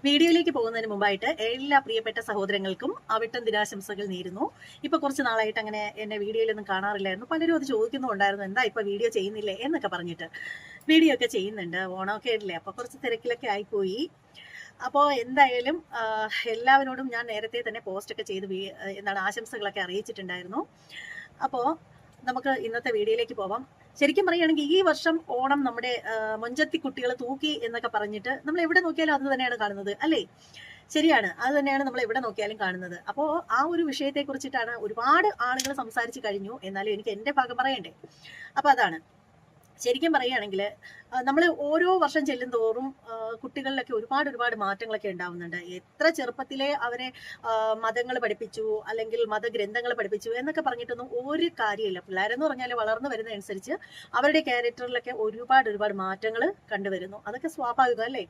വീഡിയോയിലേക്ക് പോകുന്നതിന് മുമ്പായിട്ട് എല്ലാ പ്രിയപ്പെട്ട സഹോദരങ്ങൾക്കും അവിട്ടം ദിനാശംസകൾ നേരുന്നു. ഇപ്പൊ കുറച്ച് നാളായിട്ട് അങ്ങനെ എന്നെ വീഡിയോയിലൊന്നും കാണാറില്ലായിരുന്നു. പലരും അത് ചോദിക്കുന്നുണ്ടായിരുന്നു, എന്താ ഇപ്പൊ വീഡിയോ ചെയ്യുന്നില്ലേ എന്നൊക്കെ പറഞ്ഞിട്ട്. വീഡിയോ ഒക്കെ ചെയ്യുന്നുണ്ട്, ഓണമൊക്കെ ഇല്ലേ, അപ്പൊ കുറച്ച് തിരക്കിലൊക്കെ ആയിപ്പോയി. അപ്പോൾ എന്തായാലും എല്ലാവരോടും ഞാൻ നേരത്തെ തന്നെ പോസ്റ്റൊക്കെ ചെയ്ത് ആശംസകളൊക്കെ അറിയിച്ചിട്ടുണ്ടായിരുന്നു. അപ്പോൾ നമുക്ക് ഇന്നത്തെ വീഡിയോയിലേക്ക് പോവാം. ശരിക്കും പറയുകയാണെങ്കിൽ ഈ വർഷം ഓണം നമ്മുടെ മൊഞ്ചത്തി കുട്ടികൾ തൂക്കി എന്നൊക്കെ പറഞ്ഞിട്ട് നമ്മൾ എവിടെ നോക്കിയാലും അത് തന്നെയാണ് കാണുന്നത്, അല്ലേ? ശരിയാണ്, അത് തന്നെയാണ് നമ്മൾ എവിടെ നോക്കിയാലും കാണുന്നത്. അപ്പോൾ ആ ഒരു വിഷയത്തെ കുറിച്ചിട്ടാണ് ഒരുപാട് ആളുകൾ സംസാരിച്ചു കഴിഞ്ഞു. എന്നാലും എനിക്ക് എൻ്റെ ഭാഗം പറയണ്ടേ. അപ്പൊ അതാണ് ശരിക്കും പറയുകയാണെങ്കിൽ നമ്മൾ ഓരോ വർഷം ചെല്ലും തോറും കുട്ടികളിലൊക്കെ ഒരുപാട് മാറ്റങ്ങളൊക്കെ ഉണ്ടാവുന്നുണ്ട്. എത്ര ചെറുപ്പത്തിലെ അവരെ മതങ്ങൾ പഠിപ്പിച്ചു അല്ലെങ്കിൽ മതഗ്രന്ഥങ്ങൾ പഠിപ്പിച്ചു എന്നൊക്കെ പറഞ്ഞിട്ടൊന്നും ഒരു കാര്യമില്ല. പിള്ളേരെന്ന് പറഞ്ഞാൽ വളർന്നു വരുന്നതനുസരിച്ച് അവരുടെ ക്യാരക്ടറിലൊക്കെ ഒരുപാട് മാറ്റങ്ങൾ കണ്ടുവരുന്നു. അതൊക്കെ സ്വാഭാവികം, അല്ലേ?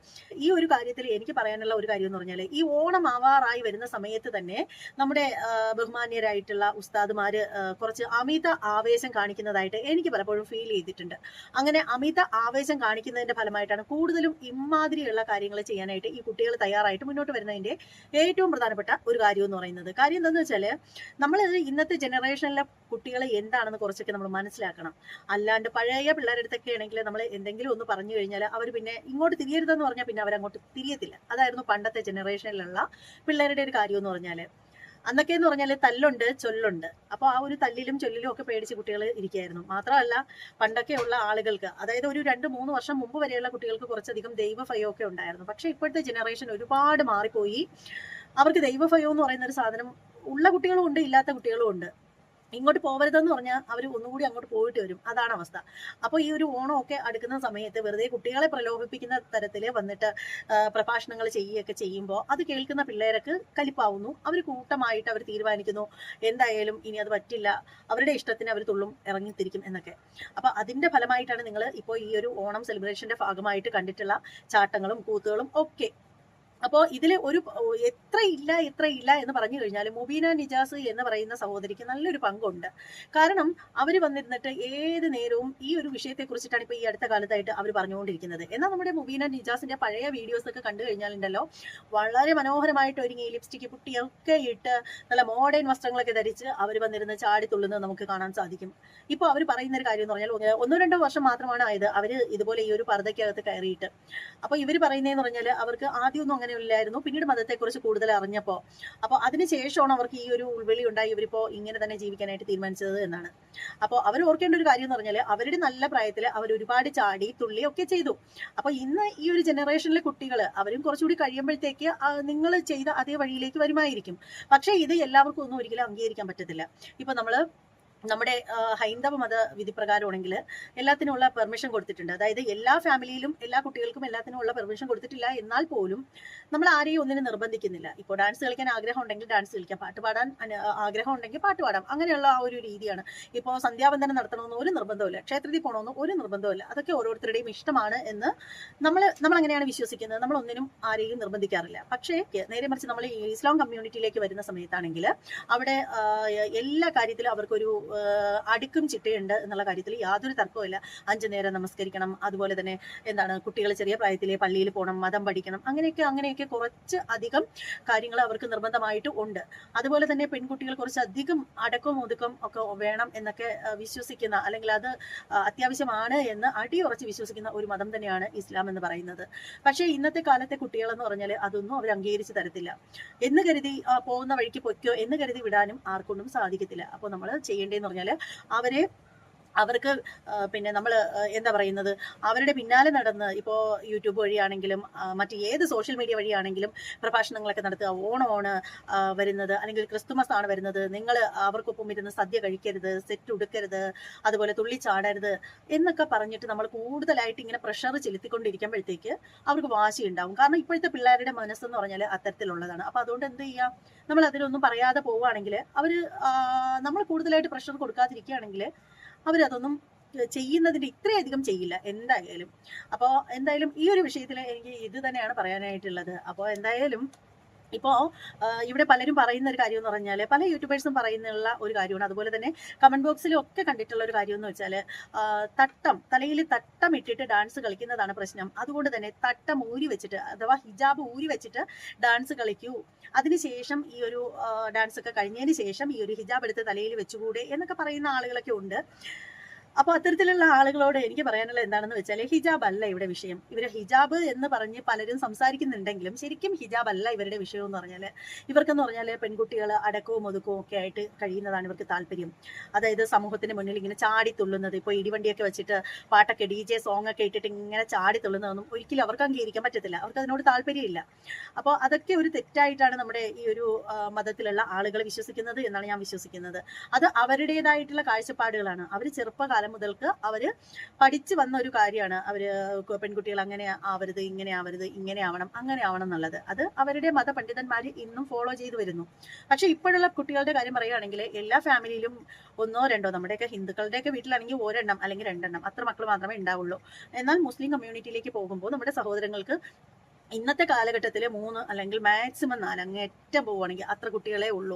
ഈ ഒരു കാര്യത്തിൽ എനിക്ക് പറയാനുള്ള ഒരു കാര്യം എന്ന് പറഞ്ഞാൽ, ഈ ഓണം ആവാറായി വരുന്ന സമയത്ത് തന്നെ നമ്മുടെ ബഹുമാന്യരായിട്ടുള്ള ഉസ്താദുമാര് കുറച്ച് അമിത ആവേശം കാണിക്കുന്നതായിട്ട് എനിക്ക് പലപ്പോഴും ഫീൽ ചെയ്തിട്ടുണ്ട്. അങ്ങനെ അമിത ആവേശം കാണിക്കുന്നതിന്റെ ഫലമായിട്ടാണ് കൂടുതലും ഇമാതിരിയുള്ള കാര്യങ്ങൾ ചെയ്യാനായിട്ട് ഈ കുട്ടികൾ തയ്യാറായിട്ട് മുന്നോട്ട് വരുന്നതിന്റെ ഏറ്റവും പ്രധാനപ്പെട്ട ഒരു കാര്യം എന്ന് പറയുന്നത്. കാര്യം എന്താണെന്ന് വെച്ചാല്, നമ്മൾ ഇന്നത്തെ ജനറേഷനിലെ കുട്ടികൾ എന്താണെന്ന് കുറച്ചൊക്കെ നമ്മൾ മനസ്സിലാക്കണം. അല്ലാണ്ട് പഴയ പിള്ളേരുടെ അടുത്തൊക്കെ ആണെങ്കിൽ നമ്മൾ എന്തെങ്കിലും ഒന്ന് പറഞ്ഞു കഴിഞ്ഞാൽ അവർ പിന്നെ ഇങ്ങോട്ട് തിരിയരുതെന്ന് പറഞ്ഞാൽ പിന്നെ അവരങ്ങോട്ട് തിരിയത്തില്ല. അതായിരുന്നു പണ്ടത്തെ ജനറേഷനിലുള്ള പിള്ളേരുടെ ഒരു കാര്യം എന്ന് പറഞ്ഞാൽ. അന്നൊക്കെ എന്ന് പറഞ്ഞാൽ തല്ലുണ്ട് ചൊല്ലുണ്ട്. അപ്പോൾ ആ ഒരു തല്ലിലും ചൊല്ലിലും ഒക്കെ പേടിച്ച് കുട്ടികൾ ഇരിക്കുകയായിരുന്നു. മാത്രമല്ല പണ്ടൊക്കെ ഉള്ള ആളുകൾക്ക്, അതായത് ഒരു 2-3 വർഷം മുമ്പ് വരെയുള്ള കുട്ടികൾക്ക് കുറച്ചധികം ദൈവഭയമൊക്കെ ഉണ്ടായിരുന്നു. പക്ഷെ ഇപ്പോഴത്തെ ജനറേഷൻ ഒരുപാട് മാറിപ്പോയി. അവർക്ക് ദൈവഭയം എന്ന് പറയുന്ന ഒരു സാധനം ഉള്ള കുട്ടികളും ഉണ്ട്, ഇല്ലാത്ത കുട്ടികളും ഉണ്ട്. ഇങ്ങോട്ട് പോകരുതെന്ന് പറഞ്ഞാൽ അവർ ഒന്നുകൂടി അങ്ങോട്ട് പോയിട്ട് വരും. അതാണ് അവസ്ഥ. അപ്പോൾ ഈ ഒരു ഓണമൊക്കെ അടുക്കുന്ന സമയത്ത് വെറുതെ കുട്ടികളെ പ്രലോഭിപ്പിക്കുന്ന തരത്തിൽ വന്നിട്ട് പ്രഭാഷണങ്ങൾ ചെയ്യുകയൊക്കെ ചെയ്യുമ്പോൾ അത് കേൾക്കുന്ന പിള്ളേർക്ക് കലിപ്പാവുന്നു. അവർ കൂട്ടമായിട്ട് അവർ തീരുമാനിക്കുന്നു, എന്തായാലും ഇനി അത് പറ്റില്ല, അവരുടെ ഇഷ്ടത്തിന് അവർ തുള്ളും ഇറങ്ങിത്തിരിക്കും എന്നൊക്കെ. അപ്പോൾ അതിന്റെ ഫലമായിട്ടാണ് നിങ്ങൾ ഇപ്പോൾ ഈ ഒരു ഓണം സെലിബ്രേഷന്റെ ഭാഗമായിട്ട് കണ്ടിട്ടുള്ള ചാട്ടങ്ങളും കൂത്തുകളും ഒക്കെ. അപ്പോൾ ഇതിൽ ഒരു എത്ര ഇല്ല എന്ന് പറഞ്ഞു കഴിഞ്ഞാൽ മുബീന നിജാസ് എന്ന് പറയുന്ന സഹോദരിക്ക് നല്ലൊരു പങ്കുണ്ട്. കാരണം അവർ വന്നിരുന്നിട്ട് ഏത് നേരവും ഈ ഒരു വിഷയത്തെ കുറിച്ചിട്ടാണ് ഇപ്പോൾ ഈ അടുത്ത കാലത്തായിട്ട് അവർ പറഞ്ഞുകൊണ്ടിരിക്കുന്നത്. എന്നാൽ നമ്മുടെ മുബീന നിജാസിന്റെ പഴയ വീഡിയോസ് ഒക്കെ കണ്ടു കഴിഞ്ഞാലുണ്ടല്ലോ, വളരെ മനോഹരമായിട്ട് ഒരുങ്ങി ലിപ്സ്റ്റിക്ക് പുട്ടിയൊക്കെ ഇട്ട് നല്ല മോഡേൺ വസ്ത്രങ്ങളൊക്കെ ധരിച്ച് അവർ വന്നിരുന്ന് ചാടിത്തുള്ളുന്നത് നമുക്ക് കാണാൻ സാധിക്കും. ഇപ്പോൾ അവർ പറയുന്ന ഒരു കാര്യം എന്ന് പറഞ്ഞാൽ 1-2 വർഷം മാത്രമാണ് ആയത് അവർ ഇതുപോലെ ഈ ഒരു പർദ്ദയ്ക്കകത്ത് കയറിയിട്ട്. അപ്പോൾ ഇവർ പറയുന്നതെന്ന് പറഞ്ഞാൽ അവർക്ക് ആദ്യമൊന്നും അങ്ങനെ ഇല്ലായിരുന്നു, പിന്നീട് മതത്തെക്കുറിച്ച് കൂടുതൽ അറിഞ്ഞപ്പോൾ. അപ്പോൾ അതിനുശേഷമാണ് അവർക്ക് ഈ ഒരു ഉൾവിളി ഉണ്ടായി ഇവരിപ്പോൾ ഇങ്ങനെ തന്നെ ജീവിക്കാനായിട്ട് തീരുമാനിച്ചത് എന്നാണ്. അപ്പോൾ അവർ ഓർക്കേണ്ട ഒരു കാര്യം എന്ന് പറഞ്ഞാൽ, അവരുടെ നല്ല പ്രായത്തിൽ അവർ ഒരുപാട് ചാടി തുള്ളി ഒക്കെ ചെയ്തു. അപ്പോൾ ഇന്ന് ഈ ഒരു ജനറേഷനിലെ കുട്ടികൾ അവരും കുറച്ചുകൂടി കഴിയുമ്പോഴത്തേക്ക് നിങ്ങൾ ചെയ്ത അതേ വഴിയിലേക്ക് വരുമായിരിക്കും. പക്ഷേ ഇത് എല്ലാവർക്കും ഒന്നും ഒരിക്കലും അംഗീകരിക്കാൻ പറ്റത്തില്ല. ഇപ്പൊ നമ്മുടെ ഹൈന്ദവ മത വിധിപ്രകാരമാണെങ്കിൽ എല്ലാത്തിനുള്ള പെർമിഷൻ കൊടുത്തിട്ടുണ്ട്. അതായത് എല്ലാ ഫാമിലിയിലും എല്ലാ കുട്ടികൾക്കും എല്ലാത്തിനുള്ള പെർമിഷൻ കൊടുത്തിട്ടില്ല. എന്നാൽ പോലും നമ്മൾ ആരെയും ഒന്നിനും നിർബന്ധിക്കുന്നില്ല. ഇപ്പോൾ ഡാൻസ് കളിക്കാൻ ആഗ്രഹം ഉണ്ടെങ്കിൽ ഡാൻസ് കളിക്കാം, പാട്ട് പാടാൻ ആഗ്രഹം ഉണ്ടെങ്കിൽ പാട്ട് പാടാം. അങ്ങനെയുള്ള ആ ഒരു രീതിയാണ്. ഇപ്പോൾ സന്ധ്യാവന്ദനം നടത്തണമെന്ന് ഒരു നിർബന്ധമില്ല, ക്ഷേത്രത്തിൽ പോകണമെന്ന് ഒരു നിർബന്ധമില്ല. അതൊക്കെ ഓരോരുത്തരുടെയും ഇഷ്ടമാണ് എന്ന് നമ്മൾ അങ്ങനെയാണ് വിശ്വസിക്കുന്നത്. നമ്മൾ ഒന്നിനും ആരെയും നിർബന്ധിക്കാറില്ല. പക്ഷേ നേരെ മറിച്ച് നമ്മൾ ഈ ഇസ്ലാം കമ്മ്യൂണിറ്റിയിലേക്ക് വരുന്ന സമയത്താണെങ്കിൽ അവിടെ എല്ലാ കാര്യത്തിലും അവർക്കൊരു അടുക്കും ചിട്ടയുണ്ട് എന്നുള്ള കാര്യത്തിൽ യാതൊരു തർക്കവുമില്ല. 5 നേരം നമസ്കരിക്കണം, അതുപോലെ തന്നെ എന്താണ് കുട്ടികൾ ചെറിയ പ്രായത്തിലെ പള്ളിയിൽ പോകണം, മതം പഠിക്കണം, അങ്ങനെയൊക്കെ കുറച്ച് അധികം കാര്യങ്ങൾ അവർക്ക് നിർബന്ധമായിട്ട് ഉണ്ട്. അതുപോലെ തന്നെ പെൺകുട്ടികൾ കുറച്ചധികം അടക്കവും ഒതുക്കം ഒക്കെ വേണം എന്നൊക്കെ വിശ്വസിക്കുന്ന, അല്ലെങ്കിൽ അത് അത്യാവശ്യമാണ് എന്ന് അടിയുറച്ച് വിശ്വസിക്കുന്ന ഒരു മതം തന്നെയാണ് ഇസ്ലാം എന്ന് പറയുന്നത്. പക്ഷേ ഇന്നത്തെ കാലത്തെ കുട്ടികളെന്ന് പറഞ്ഞാൽ അതൊന്നും അവർ അംഗീകരിച്ച് തരത്തില്ല. എന്ന് കരുതി പോകുന്ന വഴിക്ക് പൊയ്ക്കോ എന്ന് കരുതി വിടാനും ആർക്കൊണ്ടും സാധിക്കത്തില്ല. അപ്പോൾ നമ്മൾ ചെയ്യേണ്ടതെന്ന് പറഞ്ഞാൽ അവർക്ക് പിന്നെ നമ്മൾ എന്താ പറയുന്നത്, അവരുടെ പിന്നാലെ നടന്ന് ഇപ്പോൾ യൂട്യൂബ് വഴിയാണെങ്കിലും മറ്റ് ഏത് സോഷ്യൽ മീഡിയ വഴിയാണെങ്കിലും പ്രഭാഷണങ്ങളൊക്കെ നടത്തുക. ഓണമാണ് വരുന്നത്, അല്ലെങ്കിൽ ക്രിസ്തുമസ് ആണ് വരുന്നത്, നിങ്ങൾ അവർക്കൊപ്പം ഇരുന്ന് സദ്യ കഴിക്കരുത്, സെറ്റ് ഉടുക്കരുത്, അതുപോലെ തുള്ളിച്ചാടരുത് എന്നൊക്കെ പറഞ്ഞിട്ട് നമ്മൾ കൂടുതലായിട്ട് ഇങ്ങനെ പ്രഷർ ചെലുത്തിക്കൊണ്ടിരിക്കുമ്പോഴത്തേക്ക് അവർക്ക് വാശി ഉണ്ടാവും. കാരണം ഇപ്പോഴത്തെ പിള്ളേരുടെ മനസ്സെന്ന് പറഞ്ഞാൽ അത്തരത്തിലുള്ളതാണ്. അപ്പോൾ അതുകൊണ്ട് എന്ത് ചെയ്യാം, നമ്മൾ അതിലൊന്നും പറയാതെ പോവുകയാണെങ്കിൽ നമ്മൾ കൂടുതലായിട്ട് പ്രഷർ കൊടുക്കാതിരിക്കുകയാണെങ്കിൽ അവരതൊന്നും ചെയ്യുന്നതിന്റെ ഇത്രയധികം ചെയ്യില്ല എന്തായാലും. അപ്പോൾ എന്തായാലും ഈ ഒരു വിഷയത്തിൽ എനിക്ക് ഇത് തന്നെയാണ് പറയാനായിട്ടുള്ളത്. അപ്പോൾ എന്തായാലും ഇപ്പോൾ ഇവിടെ പലരും പറയുന്ന ഒരു കാര്യം എന്ന് പറഞ്ഞാൽ, പല യൂട്യൂബേഴ്സും പറയുന്നുള്ള ഒരു കാര്യമാണ്, അതുപോലെ തന്നെ കമന്റ് ബോക്സിലും ഒക്കെ കണ്ടിട്ടുള്ള ഒരു കാര്യം എന്ന് വെച്ചാൽ, തലയിൽ തട്ടം ഇട്ടിട്ട് ഡാൻസ് കളിക്കുന്നതാണ് പ്രശ്നം. അതുകൊണ്ട് തന്നെ തട്ടം ഊരി വെച്ചിട്ട്, അഥവാ ഹിജാബ് ഊരി വെച്ചിട്ട് ഡാൻസ് കളിക്കൂ, അതിനുശേഷം ഈ ഒരു ഡാൻസ് ഒക്കെ കഴിഞ്ഞതിന് ശേഷം ഈ ഒരു ഹിജാബ് എടുത്ത് തലയിൽ വെച്ചുകൂടെ എന്നൊക്കെ പറയുന്ന ആളുകളൊക്കെ ഉണ്ട്. അപ്പോൾ അത്തരത്തിലുള്ള ആളുകളോട് എനിക്ക് പറയാനുള്ള എന്താണെന്ന് വെച്ചാൽ, ഹിജാബ് അല്ല ഇവിടെ വിഷയം. ഇവർ ഹിജാബ് എന്ന് പറഞ്ഞ് പലരും സംസാരിക്കുന്നുണ്ടെങ്കിലും ശരിക്കും ഹിജാബ് അല്ല ഇവരുടെ വിഷയം എന്ന് പറഞ്ഞാൽ, ഇവർക്കെന്ന് പറഞ്ഞാൽ പെൺകുട്ടികൾ അടക്കവും ഒതുക്കവും ഒക്കെ ആയിട്ട് കഴിയുന്നതാണ് ഇവർക്ക് താല്പര്യം. അതായത് സമൂഹത്തിന് മുന്നിൽ ഇങ്ങനെ ചാടിത്തുള്ളുന്നത്, ഇപ്പോൾ ഇടിവണ്ടിയൊക്കെ വെച്ചിട്ട് പാട്ടൊക്കെ DJ സോങ് ഒക്കെ ഇട്ടിട്ട് ഇങ്ങനെ ചാടിത്തുള്ളുന്നതൊന്നും ഒരിക്കലും അവർക്ക് അംഗീകരിക്കാൻ പറ്റത്തില്ല. അവർക്ക് അതിനോട് താല്പര്യമില്ല. അപ്പോൾ അതൊക്കെ ഒരു തെറ്റായിട്ടാണ് നമ്മുടെ ഈ ഒരു മതത്തിലുള്ള ആളുകൾ വിശ്വസിക്കുന്നത് എന്നാണ് ഞാൻ വിശ്വസിക്കുന്നത്. അത് അവരുടേതായിട്ടുള്ള കാഴ്ചപ്പാടുകളാണ്. അവർ ചെറുപ്പകാലം മുതൽക്ക് അവര് പഠിച്ചു വന്ന ഒരു കാര്യമാണ്. പെൺകുട്ടികൾ അങ്ങനെ ആവരുത്, ഇങ്ങനെ ആവരുത്, ഇങ്ങനെ ആവണം, അങ്ങനെ ആവണം എന്നുള്ളത്. അത് അവരുടെ മതപണ്ഡിതന്മാര് ഇന്നും ഫോളോ ചെയ്തു വരുന്നു. പക്ഷെ ഇപ്പോഴുള്ള കുട്ടികളുടെ കാര്യം പറയുകയാണെങ്കിൽ എല്ലാ ഫാമിലിയിലും ഒന്നോ രണ്ടോ, നമ്മുടെയൊക്കെ ഹിന്ദുക്കളുടെയൊക്കെ വീട്ടിലാണെങ്കിൽ ഒരെണ്ണം അല്ലെങ്കിൽ 2 എണ്ണം അത്ര മക്കൾ മാത്രമേ ഉണ്ടാവുള്ളൂ. എന്നാൽ മുസ്ലിം കമ്മ്യൂണിറ്റിയിലേക്ക് പോകുമ്പോൾ നമ്മുടെ സഹോദരങ്ങൾക്ക് ഇന്നത്തെ കാലഘട്ടത്തിൽ 3 അല്ലെങ്കിൽ മാക്സിമം 4, അങ്ങേറ്റം പോവുകയാണെങ്കിൽ അത്ര കുട്ടികളെ ഉള്ളൂ.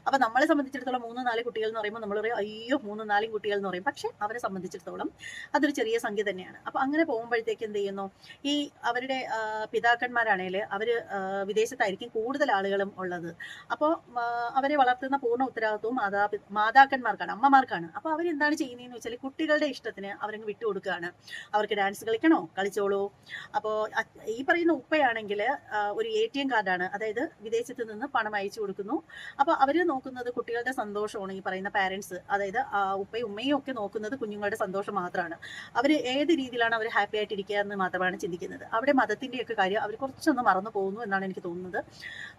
അപ്പം നമ്മളെ സംബന്ധിച്ചിടത്തോളം 3-4 കുട്ടികൾ എന്ന് പറയുമ്പോൾ നമ്മൾ പറയും അയ്യോ 3-4 കുട്ടികൾ എന്ന് പറയും. പക്ഷെ അവരെ സംബന്ധിച്ചിടത്തോളം അതൊരു ചെറിയ സംഖ്യ തന്നെയാണ്. അപ്പം അങ്ങനെ പോകുമ്പോഴത്തേക്ക് എന്ത് ചെയ്യുന്നു, ഈ അവരുടെ പിതാക്കന്മാരാണെങ്കിൽ അവർ വിദേശത്തായിരിക്കും കൂടുതൽ ആളുകളും ഉള്ളത്. അപ്പോൾ അവരെ വളർത്തുന്ന പൂർണ്ണ ഉത്തരവാദിത്വവും മാതാക്കന്മാർക്കാണ്, അമ്മമാർക്കാണ്. അപ്പോൾ അവരെന്താണ് ചെയ്യുന്നതെന്ന് വെച്ചാൽ കുട്ടികളുടെ ഇഷ്ടത്തിന് അവരങ്ങ് വിട്ടുകൊടുക്കുകയാണ്. അവർക്ക് ഡാൻസ് കളിക്കണോ, കളിച്ചോളൂ. അപ്പോൾ ഈ പറയുന്ന ഉപ്പയാണെങ്കിൽ ഒരു ATM കാർഡാണ്, അതായത് വിദേശത്ത് നിന്ന് പണം അയച്ചു കൊടുക്കുന്നു. അപ്പോൾ അവർ നോക്കുന്നത് കുട്ടികളുടെ സന്തോഷമാണ്. ഈ പറയുന്ന പാരൻസ്, അതായത് ഉപ്പയും ഉമ്മയും ഒക്കെ നോക്കുന്നത് കുഞ്ഞുങ്ങളുടെ സന്തോഷം മാത്രമാണ്. അവർ ഏത് രീതിയിലാണ് അവർ ഹാപ്പി ആയിട്ടിരിക്കുക എന്ന് മാത്രമാണ് ചിന്തിക്കുന്നത്. അവിടെ മതത്തിൻ്റെയൊക്കെ കാര്യം അവർ കുറച്ചൊന്ന് മറന്നു പോകുന്നു എന്നാണ് എനിക്ക് തോന്നുന്നത്.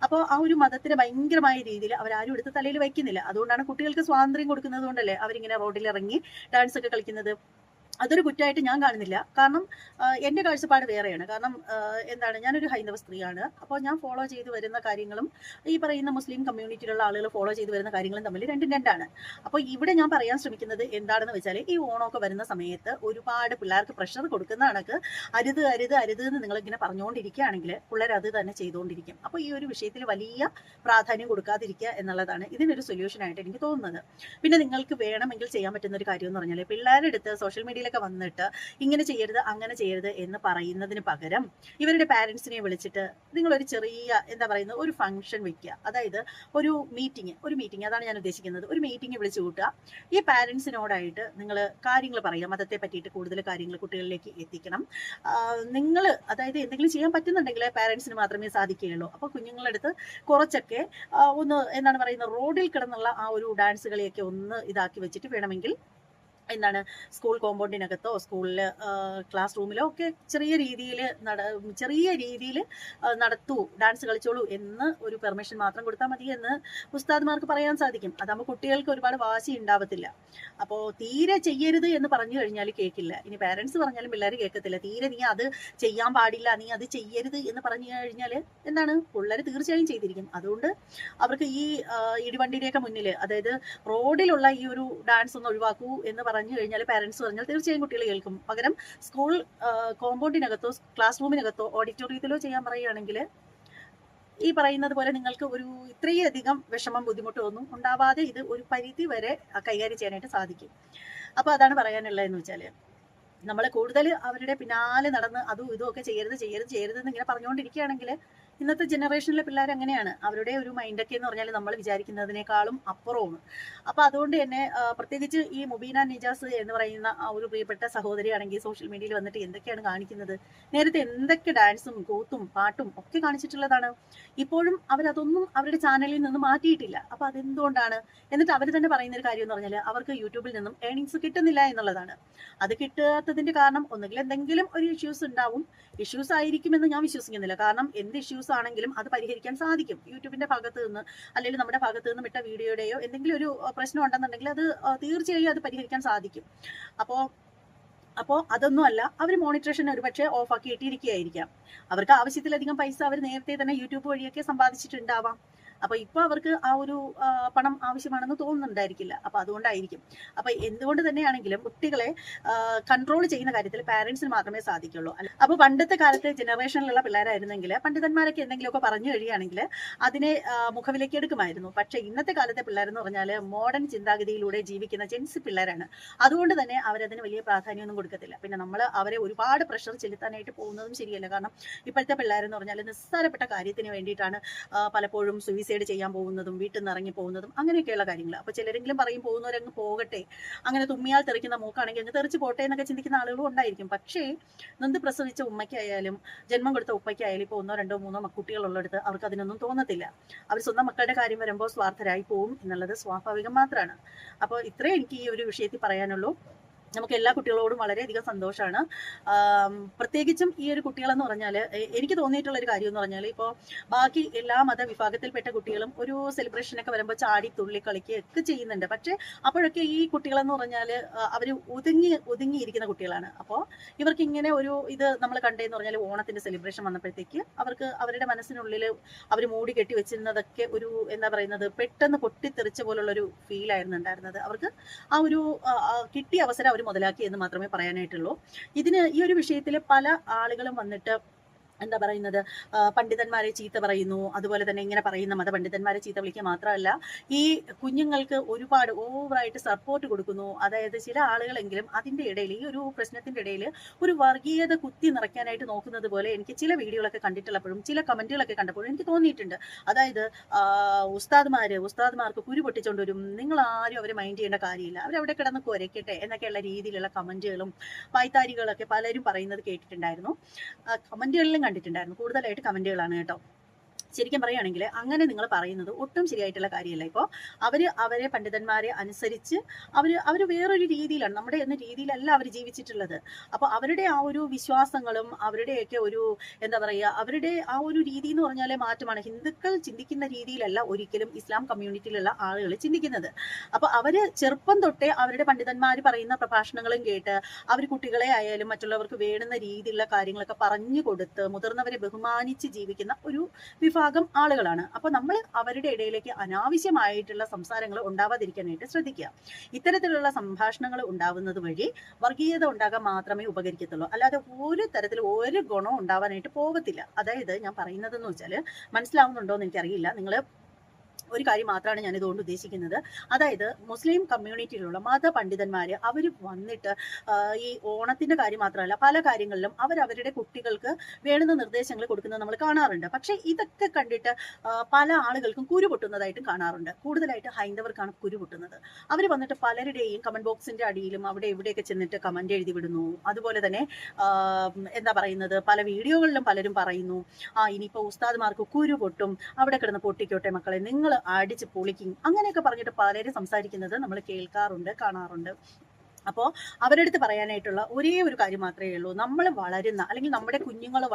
അപ്പോൾ ആ ഒരു മതത്തിന് ഭയങ്കരമായ രീതിയിൽ അവരാരും എടുത്ത് തലയിൽ വയ്ക്കുന്നില്ല. അതുകൊണ്ടാണ് കുട്ടികൾക്ക് സ്വാതന്ത്ര്യം കൊടുക്കുന്നത് കൊണ്ടല്ലേ അവരിങ്ങനെ റോഡിലിറങ്ങി ഡാൻസ് ഒക്കെ കളിക്കുന്നത്. അതൊരു കുറ്റമായിട്ട് ഞാൻ കാണുന്നില്ല. കാരണം എൻ്റെ കാഴ്ചപ്പാട് വേറെയാണ്. കാരണം എന്താണ്, ഞാനൊരു ഹൈന്ദവ സ്ത്രീയാണ്. അപ്പോൾ ഞാൻ ഫോളോ ചെയ്ത് വരുന്ന കാര്യങ്ങളും ഈ പറയുന്ന മുസ്ലിം കമ്മ്യൂണിറ്റിയിലുള്ള ആളുകൾ ഫോളോ ചെയ്ത് വരുന്ന കാര്യങ്ങളും തമ്മിൽ രണ്ടും രണ്ടാണ്. അപ്പോൾ ഇവിടെ ഞാൻ പറയാൻ ശ്രമിക്കുന്നത് എന്താണെന്ന് വെച്ചാൽ, ഈ ഓണമൊക്കെ വരുന്ന സമയത്ത് ഒരുപാട് പിള്ളേർക്ക് പ്രഷർ കൊടുക്കുന്ന കണക്ക് അരുത് അരുത് അരുത് എന്ന് നിങ്ങളിങ്ങനെ പറഞ്ഞുകൊണ്ടിരിക്കുകയാണെങ്കിൽ പിള്ളേർ അത് തന്നെ ചെയ്തുകൊണ്ടിരിക്കും. അപ്പോൾ ഈ ഒരു വിഷയത്തിൽ വലിയ പ്രാധാന്യം കൊടുക്കാതിരിക്കുക എന്നുള്ളതാണ് ഇതിനൊരു സൊല്യൂഷനായിട്ട് എനിക്ക് തോന്നുന്നത്. പിന്നെ നിങ്ങൾക്ക് വേണമെങ്കിൽ ചെയ്യാൻ പറ്റുന്ന ഒരു കാര്യം എന്ന് പറഞ്ഞാൽ, പിള്ളേരുടെ അടുത്ത് സോഷ്യൽ മീഡിയയിലൊക്കെ വന്നിട്ട് ഇങ്ങനെ ചെയ്യരുത് അങ്ങനെ ചെയ്യരുത് എന്ന് പറയുന്നതിന് പകരം ഇവരുടെ പാരൻസിനെ വിളിച്ചിട്ട് നിങ്ങളൊരു ചെറിയ എന്താ പറയുന്നത് ഒരു ഫംഗ്ഷൻ വെക്കുക. അതായത് ഒരു മീറ്റിംഗ് അതാണ് ഞാൻ ഉദ്ദേശിക്കുന്നത്. ഒരു മീറ്റിംഗ് വിളിച്ചു കൂട്ടുക. ഈ പാരൻസിനോടായിട്ട് നിങ്ങൾ കാര്യങ്ങൾ പറയുക. മതത്തെ പറ്റിയിട്ട് കൂടുതൽ കാര്യങ്ങൾ കുട്ടികളിലേക്ക് എത്തിക്കണം. നിങ്ങൾ അതായത് എന്തെങ്കിലും ചെയ്യാൻ പറ്റുന്നുണ്ടെങ്കിൽ പാരൻസിന് മാത്രമേ സാധിക്കുകയുള്ളൂ. അപ്പോൾ കുഞ്ഞുങ്ങളുടെ അടുത്ത് കുറച്ചൊക്കെ ഒന്ന് എന്താണ് പറയുന്നത്, റോഡിൽ കിടന്നുള്ള ആ ഒരു ഡാൻസ് കളിയൊക്കെ ഒന്ന് ഇതാക്കി വെച്ചിട്ട് വേണമെങ്കിൽ എന്താണ് സ്കൂൾ കോമ്പൗണ്ടിനകത്തോ സ്കൂളിൽ ക്ലാസ് റൂമിലോ ഒക്കെ ചെറിയ രീതിയിൽ നടത്തൂ, ഡാൻസ് കളിച്ചോളൂ എന്ന് ഒരു പെർമിഷൻ മാത്രം കൊടുത്താൽ മതി എന്ന് ഉസ്താദ്മാർക്ക് പറയാൻ സാധിക്കും. അതാകുമ്പോൾ കുട്ടികൾക്ക് ഒരുപാട് വാശി ഉണ്ടാവത്തില്ല. അപ്പോൾ തീരെ ചെയ്യരുത് എന്ന് പറഞ്ഞു കഴിഞ്ഞാൽ കേൾക്കില്ല. ഇനി പാരൻസ് പറഞ്ഞാലും പിള്ളേർ കേൾക്കത്തില്ല. തീരെ നീ അത് ചെയ്യാൻ പാടില്ല, നീ അത് ചെയ്യരുത് എന്ന് പറഞ്ഞു കഴിഞ്ഞാൽ എന്താണ്, പിള്ളേർ തീർച്ചയായും ചെയ്തിരിക്കും. അതുകൊണ്ട് അവർക്ക് ഈ ഇടിവണ്ടിയുടെയൊക്കെ മുന്നിൽ, അതായത് റോഡിലുള്ള ഈ ഒരു ഡാൻസ് ഒന്ന് ഒഴിവാക്കൂ എന്ന് പറഞ്ഞു കഴിഞ്ഞാൽ പാരൻസ് പറഞ്ഞാൽ തീർച്ചയായും കുട്ടികൾ കേൾക്കും. പകരം സ്കൂൾ കോമ്പൗണ്ടിനകത്തോ ക്ലാസ് റൂമിനകത്തോ ഓഡിറ്റോറിയത്തിലോ ചെയ്യാൻ പറയുകയാണെങ്കിൽ ഈ പറയുന്നത് പോലെ നിങ്ങൾക്ക് ഒരു ഇത്രയധികം വിഷമം ബുദ്ധിമുട്ടൊന്നും ഉണ്ടാവാതെ ഇത് ഒരു പരിധി വരെ കൈകാര്യം ചെയ്യാനായിട്ട് സാധിക്കും. അപ്പോൾ അതാണ് പറയാനുള്ളതെന്ന് വെച്ചാൽ, നമ്മൾ കൂടുതൽ അവരുടെ പിന്നാലെ നടന്ന് അതും ഇതും ഒക്കെ ചെയ്യരുത് എന്ന് ഇങ്ങനെ പറഞ്ഞുകൊണ്ടിരിക്കുകയാണെങ്കിൽ ഇന്നത്തെ ജനറേഷനിലെ പിള്ളേർ അങ്ങനെയാണ്. അവരുടെ ഒരു മൈൻഡൊക്കെ എന്ന് പറഞ്ഞാൽ നമ്മൾ വിചാരിക്കുന്നതിനേക്കാളും അപ്പുറമാണ്. അപ്പോൾ അതുകൊണ്ട് തന്നെ പ്രത്യേകിച്ച് ഈ മുബീന നിജാസ് എന്ന് പറയുന്ന ആ ഒരു പ്രിയപ്പെട്ട സഹോദരിയാണെങ്കിൽ സോഷ്യൽ മീഡിയയിൽ വന്നിട്ട് എന്തൊക്കെയാണ് കാണിക്കുന്നത്. നേരത്തെ എന്തൊക്കെ ഡാൻസും കൂത്തും പാട്ടും ഒക്കെ കാണിച്ചിട്ടുള്ളതാണ്. ഇപ്പോഴും അവരതൊന്നും അവരുടെ ചാനലിൽ നിന്ന് മാറ്റിയിട്ടില്ല. അപ്പോൾ അതെന്തുകൊണ്ടാണ്? എന്നിട്ട് അവർ തന്നെ പറയുന്ന ഒരു കാര്യം എന്ന് പറഞ്ഞാൽ അവർക്ക് യൂട്യൂബിൽ നിന്നും ഏണിങ്സ് കിട്ടുന്നില്ല എന്നുള്ളതാണ്. അത് കിട്ടാത്തതിന്റെ കാരണം ഒന്നുകിൽ എന്തെങ്കിലും ഒരു ഇഷ്യൂസ് ഉണ്ടാവും. ഇഷ്യൂസ് ആയിരിക്കുമെന്ന് ഞാൻ വിശ്വസിക്കുന്നില്ല. കാരണം എന്ത് ഇഷ്യൂസ് ആണെങ്കിലും അത് പരിഹരിക്കാൻ സാധിക്കും. യൂട്യൂബിന്റെ ഭാഗത്ത് നിന്ന് അല്ലെങ്കിൽ നമ്മുടെ ഭാഗത്ത് നിന്ന് വിട്ട വീഡിയോയുടെയോ എന്തെങ്കിലും ഒരു പ്രശ്നം ഉണ്ടെന്നുണ്ടെങ്കിൽ അത് തീർച്ചയായും അത് പരിഹരിക്കാൻ സാധിക്കും. അപ്പോൾ അതൊന്നും അല്ല, അവർ മോണിറ്ററേഷൻ ഒരുപക്ഷെ ഓഫാക്കി ഇട്ടിരിക്കുകയായിരിക്കാം. അവർക്ക് ആവശ്യത്തിലധികം പൈസ അവർ നേരത്തെ തന്നെ യൂട്യൂബ് വഴിയൊക്കെ സമ്പാദിച്ചിട്ടുണ്ടാവാം. അപ്പൊ ഇപ്പൊ അവർക്ക് ആ ഒരു പണം ആവശ്യമാണെന്ന് തോന്നുന്നുണ്ടായിരിക്കില്ല. അപ്പൊ അതുകൊണ്ടായിരിക്കും. അപ്പൊ എന്തുകൊണ്ട് തന്നെയാണെങ്കിലും കുട്ടികളെ കൺട്രോൾ ചെയ്യുന്ന കാര്യത്തിൽ പാരന്റ്സിന് മാത്രമേ സാധിക്കുള്ളൂ. അപ്പൊ പണ്ടത്തെ കാലത്തെ ജനറേഷനിലുള്ള പിള്ളേരായിരുന്നെങ്കിൽ പണ്ഡിതന്മാരൊക്കെ എന്തെങ്കിലുമൊക്കെ പറഞ്ഞു കഴിയുകയാണെങ്കിൽ അതിനെ മുഖവിലേക്ക് എടുക്കുമായിരുന്നു. പക്ഷെ ഇന്നത്തെ കാലത്തെ പിള്ളേരെന്ന് പറഞ്ഞാൽ മോഡേൺ ചിന്താഗതിയിലൂടെ ജീവിക്കുന്ന ജെൻസി പിള്ളേരാണ്. അതുകൊണ്ട് തന്നെ അവരതിന് വലിയ പ്രാധാന്യമൊന്നും കൊടുക്കത്തില്ല. പിന്നെ നമ്മൾ അവരെ ഒരുപാട് പ്രഷർ ചെലുത്താനായിട്ട് പോകുന്നതും ശരിയല്ല. കാരണം ഇപ്പോഴത്തെ പിള്ളേരെന്ന് പറഞ്ഞാൽ നിസ്സാരപ്പെട്ട കാര്യത്തിന് വേണ്ടിയിട്ടാണ് പലപ്പോഴും സൂയിസൈഡ് ചെയ്യാൻ പോകുന്നതും വീട്ടിൽ നിന്ന് ഇറങ്ങി പോകുന്നതും അങ്ങനെയൊക്കെയുള്ള കാര്യങ്ങൾ. അപ്പൊ ചിലരെങ്കിലും പറയും പോകുന്നവരങ്ങ് പോകട്ടെ, അങ്ങനെ തുമ്മിയാൽ തെറിക്കുന്ന മൂക്കാണെങ്കിൽ അങ്ങ് തെറിച്ച് പോട്ടെ എന്നൊക്കെ ചിന്തിക്കുന്ന ആളുകളും ഉണ്ടായിരിക്കും. പക്ഷേ നൊന്ത് പ്രസവിച്ച ഉമ്മയ്ക്കായാലും ജന്മം കൊടുത്ത ഉപ്പയ്ക്കായാലും ഇപ്പോൾ 1, 2, 3 കുട്ടികളുള്ളിടത്ത് അവർക്ക് അതിനൊന്നും തോന്നത്തില്ല. അവർ സ്വന്തം മക്കളുടെ കാര്യം വരുമ്പോൾ സ്വാർത്ഥരായി പോവും എന്നുള്ളത് സ്വാഭാവികം മാത്രമാണ്. അപ്പോൾ ഇത്രേ എനിക്ക് ഈ ഒരു വിഷയത്തിൽ പറയാനുള്ളൂ. നമുക്ക് എല്ലാ കുട്ടികളോടും വളരെയധികം സന്തോഷമാണ്. പ്രത്യേകിച്ചും ഈ ഒരു കുട്ടികളെന്ന് പറഞ്ഞാൽ എനിക്ക് തോന്നിയിട്ടുള്ള ഒരു കാര്യം എന്ന് പറഞ്ഞാൽ, ഇപ്പോൾ ബാക്കി എല്ലാ മതവിഭാഗത്തിൽപ്പെട്ട കുട്ടികളും ഒരു സെലിബ്രേഷനൊക്കെ വരുമ്പോൾ ചാടി തുള്ളി കളിക്കുകയൊക്കെ ചെയ്യുന്നുണ്ട്. പക്ഷേ അപ്പോഴൊക്കെ ഈ കുട്ടികളെന്ന് പറഞ്ഞാൽ അവർ ഒതുങ്ങിയിരിക്കുന്ന കുട്ടികളാണ്. അപ്പോൾ ഇവർക്ക് ഇങ്ങനെ ഒരു ഇത് നമ്മൾ കണ്ടതെന്ന് പറഞ്ഞാൽ ഓണത്തിന്റെ സെലിബ്രേഷൻ വന്നപ്പോഴത്തേക്ക് അവർക്ക് അവരുടെ മനസ്സിനുള്ളിൽ അവർ മൂടി കെട്ടി വെച്ചിരുന്നതൊക്കെ ഒരു എന്താ പറയുന്നത് പെട്ടെന്ന് പൊട്ടിത്തെറിച്ച പോലുള്ള ഒരു ഫീലായിരുന്നു ഉണ്ടായിരുന്നത്. അവർക്ക് ആ ഒരു കിട്ടിയ അവസരം മുതലാക്കി എന്ന് മാത്രമേ പറയാനായിട്ടുള്ളൂ. ഈ ഒരു വിഷയത്തിൽ പല ആളുകളും വന്നിട്ട് എന്താ പറയുന്നത്, പണ്ഡിതന്മാരെ ചീത്ത പറയുന്നു. അതുപോലെ തന്നെ ഇങ്ങനെ പറയുന്ന മതപണ്ഡിതന്മാരെ ചീത്ത വിളിക്കുക മാത്രമല്ല, ഈ കുഞ്ഞുങ്ങൾക്ക് ഒരുപാട് ഓവറായിട്ട് സപ്പോർട്ട് കൊടുക്കുന്നു. അതായത് ചില ആളുകളെങ്കിലും അതിന്റെ ഇടയിൽ ഈ ഒരു പ്രശ്നത്തിന്റെ ഇടയിൽ ഒരു വർഗീയത കുത്തി നിറയ്ക്കാനായിട്ട് നോക്കുന്നത് പോലെ എനിക്ക് ചില വീഡിയോകളൊക്കെ കണ്ടിട്ടുള്ളപ്പോഴും ചില കമന്റുകളൊക്കെ കണ്ടപ്പോഴും എനിക്ക് തോന്നിയിട്ടുണ്ട്. അതായത് ഉസ്താദ്മാർക്ക് കുരു പൊട്ടിച്ചോണ്ട് വരും, നിങ്ങൾ ആരും അവരെ മൈൻഡ് ചെയ്യേണ്ട കാര്യമില്ല, അവരവിടെ കിടന്ന് കുരയ്ക്കട്ടെ എന്നൊക്കെയുള്ള രീതിയിലുള്ള കമന്റുകളും പായ്ത്താരികളൊക്കെ പലരും പറയുന്നത് കേട്ടിട്ടുണ്ടായിരുന്നു. കമന്റുകളിലും കണ്ടിട്ടുണ്ടായിരുന്നു. കൂടുതലായിട്ട് കമന്റുകളാണ് കേട്ടോ. ശരിക്കും പറയുകയാണെങ്കിൽ അങ്ങനെ നിങ്ങൾ പറയുന്നത് ഒട്ടും ശരിയായിട്ടുള്ള കാര്യമല്ല. ഇപ്പോൾ അവരെ പണ്ഡിതന്മാരെ അനുസരിച്ച് അവർ വേറൊരു രീതിയിലാണ്, നമ്മുടെ എന്ന രീതിയിലല്ല അവർ ജീവിച്ചിട്ടുള്ളത്. അപ്പോൾ അവരുടെ ആ ഒരു വിശ്വാസങ്ങളും അവരുടെയൊക്കെ ഒരു എന്താ പറയുക, അവരുടെ ആ ഒരു രീതി എന്ന് പറഞ്ഞാൽ മാറ്റമാണ്. ഹിന്ദുക്കൾ ചിന്തിക്കുന്ന രീതിയിലല്ല ഒരിക്കലും ഇസ്ലാം കമ്മ്യൂണിറ്റിയിലുള്ള ആളുകൾ ചിന്തിക്കുന്നത്. അപ്പോൾ അവര് ചെറുപ്പം തൊട്ടേ അവരുടെ പണ്ഡിതന്മാർ പറയുന്ന പ്രഭാഷണങ്ങളും കേട്ട് അവർ കുട്ടികളെ ആയാലും മറ്റുള്ളവർക്ക് വേണ്ടുന്ന രീതിയിലുള്ള കാര്യങ്ങളൊക്കെ പറഞ്ഞു കൊടുത്ത് മുതിർന്നവരെ ബഹുമാനിച്ച് ജീവിക്കുന്ന ഒരു വിഭാഗം ആളുകളാണ്. അപ്പൊ നമ്മൾ അവരുടെ ഇടയിലേക്ക് അനാവശ്യമായിട്ടുള്ള സംസാരങ്ങൾ ഉണ്ടാവാതിരിക്കാനായിട്ട് ശ്രദ്ധിക്കുക. ഇത്തരത്തിലുള്ള സംഭാഷണങ്ങൾ ഉണ്ടാവുന്നത് വഴി വർഗീയത ഉണ്ടാകാൻ മാത്രമേ ഉപകരിക്കത്തുള്ളൂ. അല്ലാതെ ഒരു തരത്തിൽ ഒരു ഗുണവും ഉണ്ടാവാനായിട്ട് പോകത്തില്ല. അതായത് ഞാൻ പറയുന്നതെന്ന് വെച്ചാൽ മനസ്സിലാവുന്നുണ്ടോ എന്ന് എനിക്കറിയില്ല. നിങ്ങൾ ഒരു കാര്യം മാത്രമാണ് ഞാൻ ഇതുകൊണ്ട് ഉദ്ദേശിക്കുന്നത്. അതായത് മുസ്ലിം കമ്മ്യൂണിറ്റിയിലുള്ള മതപണ്ഡിതന്മാര് അവർ വന്നിട്ട് ഈ ഓണത്തിന്റെ കാര്യം മാത്രമല്ല പല കാര്യങ്ങളിലും അവരവരുടെ കുട്ടികൾക്ക് വേണ്ടുന്ന നിർദ്ദേശങ്ങൾ കൊടുക്കുന്നത് നമ്മൾ കാണാറുണ്ട്. പക്ഷെ ഇതൊക്കെ കണ്ടിട്ട് പല ആളുകൾക്കും കുരു പൊട്ടുന്നതായിട്ടും കാണാറുണ്ട്. കൂടുതലായിട്ട് ഹൈന്ദവർക്കാണ് കുരു പൊട്ടുന്നത്. അവർ വന്നിട്ട് പലരുടെയും കമന്റ് ബോക്സിന്റെ അടിയിലും അവിടെ എവിടെയൊക്കെ ചെന്നിട്ട് കമന്റ് എഴുതി വിടുന്നു. അതുപോലെ തന്നെ എന്താ പറയുന്നത്, പല വീഡിയോകളിലും പലരും പറയുന്നു, ഇനിയിപ്പോ ഉസ്താദ്മാർക്ക് കുരു പൊട്ടും, അവിടെ കിടന്ന് പൊട്ടിക്കോട്ടെ മക്കളെ, നിങ്ങൾ അടിച്ച് പൊളിക്കും, അങ്ങനെയൊക്കെ പറഞ്ഞിട്ട് പലരും സംസാരിക്കുന്നത് നമ്മൾ കേൾക്കാറുണ്ട്, കാണാറുണ്ട്. അപ്പോൾ അവരുടെ അടുത്ത് പറയാനായിട്ടുള്ള ഒരേ ഒരു കാര്യം മാത്രമേ ഉള്ളൂ. നമ്മൾ വളരുന്ന അല്ലെങ്കിൽ നമ്മുടെ കുഞ്ഞുങ്ങളെ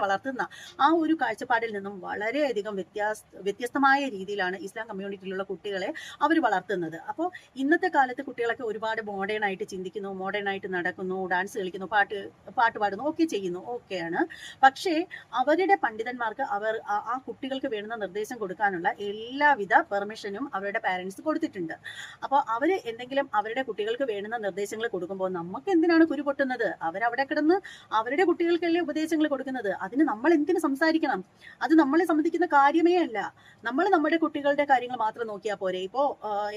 വളർത്തുന്ന ആ ഒരു കാഴ്ചപ്പാടിൽ നിന്നും വളരെയധികം വ്യത്യസ്തമായ രീതിയിലാണ് ഇസ്ലാം കമ്മ്യൂണിറ്റിയിലുള്ള കുട്ടികളെ അവർ വളർത്തുന്നത്. അപ്പോൾ ഇന്നത്തെ കാലത്ത് കുട്ടികളൊക്കെ ഒരുപാട് മോഡേൺ ആയിട്ട് ചിന്തിക്കുന്നു, മോഡേൺ ആയിട്ട് നടക്കുന്നു, ഡാൻസ് കളിക്കുന്നു, പാട്ട് പാടുന്നു, ഒക്കെ ചെയ്യുന്നു, ഓക്കെയാണ്. പക്ഷേ അവരുടെ പണ്ഡിതന്മാർക്ക് ആ കുട്ടികൾക്ക് വേണ്ടുന്ന നിർദ്ദേശം കൊടുക്കാനുള്ള എല്ലാവിധ പെർമിഷനും അവരുടെ പാരന്റ്സ് കൊടുത്തിട്ടുണ്ട്. അപ്പോൾ അവര് എന്തെങ്കിലും അവരുടെ കുട്ടികൾക്ക് വേണ്ടുന്ന നിർദ്ദേശങ്ങൾ കൊടുക്കുമ്പോൾ നമുക്ക് എന്തിനാണ് കുരു പൊട്ടുന്നത്? അവരവിടെ കിടന്ന് അവരുടെ കുട്ടികൾക്കല്ലേ ഉപദേശങ്ങൾ കൊടുക്കുന്നത്. അതിന് നമ്മൾ എന്തിനു സംസാരിക്കണം? അത് നമ്മളെ സംബന്ധിക്കുന്ന കാര്യമേ അല്ല. നമ്മൾ നമ്മുടെ കുട്ടികളുടെ കാര്യങ്ങൾ മാത്രം നോക്കിയാൽ പോരെ. ഇപ്പോ